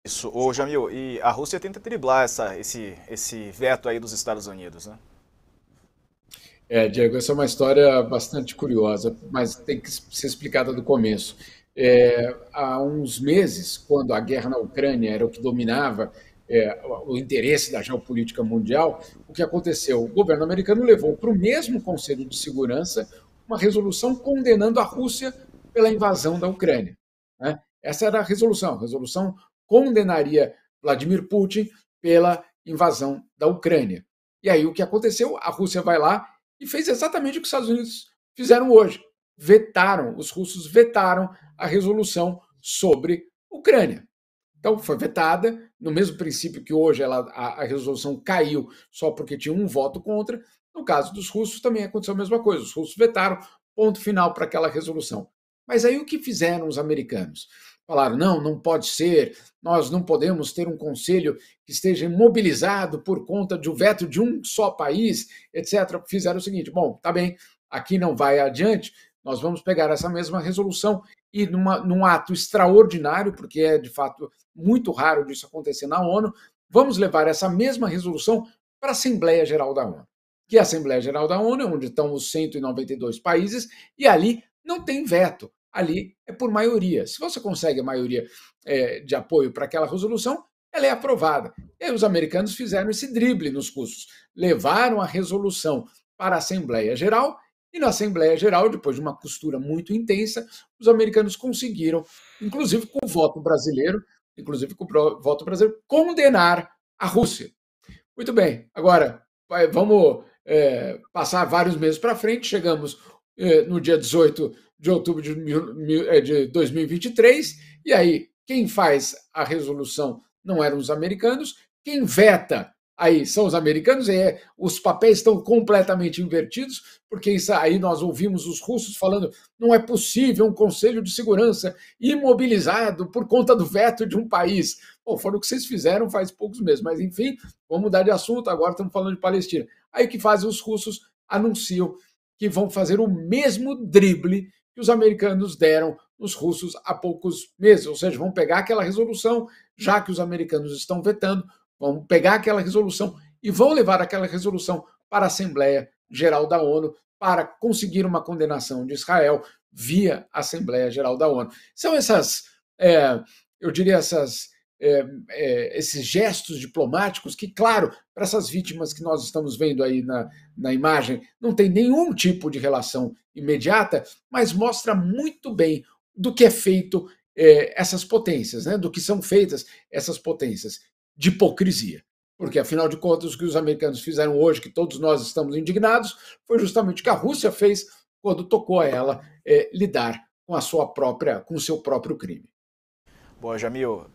Isso, ô Jamil, e a Rússia tenta driblar esse veto aí dos Estados Unidos, né? Diego, essa é uma história bastante curiosa, mas tem que ser explicada do começo. Há uns meses, quando a guerra na Ucrânia era o que dominava o interesse da geopolítica mundial, o que aconteceu? O governo americano levou para o mesmo Conselho de Segurança uma resolução condenando a Rússia pela invasão da Ucrânia. Né? Essa era a resolução. A resolução condenaria Vladimir Putin pela invasão da Ucrânia. E aí o que aconteceu? A Rússia vai lá e fez exatamente o que os Estados Unidos fizeram hoje. Vetaram, os russos vetaram a resolução sobre Ucrânia. Então, foi vetada, no mesmo princípio que hoje a resolução caiu só porque tinha um voto contra. No caso dos russos, também aconteceu a mesma coisa. Os russos vetaram, ponto final para aquela resolução. Mas aí o que fizeram os americanos? Falaram: não, não pode ser, nós não podemos ter um conselho que esteja imobilizado por conta do veto de um só país, etc. Fizeram o seguinte: bom, tá bem, aqui não vai adiante, nós vamos pegar essa mesma resolução e, num ato extraordinário, porque é de fato muito raro disso acontecer na ONU, vamos levar essa mesma resolução para a Assembleia Geral da ONU. Que é a Assembleia Geral da ONU, onde estão os 192 países, e ali não tem veto, ali é por maioria. Se você consegue a maioria de apoio para aquela resolução, ela é aprovada. E aí os americanos fizeram esse drible nos russos, levaram a resolução para a Assembleia Geral, e na Assembleia Geral, depois de uma costura muito intensa, os americanos conseguiram, inclusive com o voto brasileiro, condenar a Rússia. Muito bem, agora vamos passar vários meses para frente, chegamos no dia 18 de outubro de 2023, e aí quem faz a resolução não eram os americanos, quem veta aí são os americanos, os papéis estão completamente invertidos, porque isso, aí nós ouvimos os russos falando: não é possível um Conselho de Segurança imobilizado por conta do veto de um país. Bom, foram o que vocês fizeram faz poucos meses, mas enfim, vamos mudar de assunto, agora estamos falando de Palestina. Aí o que fazem os russos? Anunciam que vão fazer o mesmo drible que os americanos deram nos russos há poucos meses, ou seja, vão pegar aquela resolução, já que os americanos estão vetando, vão pegar aquela resolução e vão levar aquela resolução para a Assembleia Geral da ONU para conseguir uma condenação de Israel via Assembleia Geral da ONU. São essas, eu diria, esses gestos diplomáticos que, claro, para essas vítimas que nós estamos vendo aí na imagem, não tem nenhum tipo de relação imediata, mas mostra muito bem do que é feito essas potências, né? Do que são feitas essas potências de hipocrisia. Porque, afinal de contas, o que os americanos fizeram hoje, que todos nós estamos indignados, foi justamente o que a Rússia fez quando tocou a ela lidar com a sua própria, com o seu próprio crime. Boa, Jamil.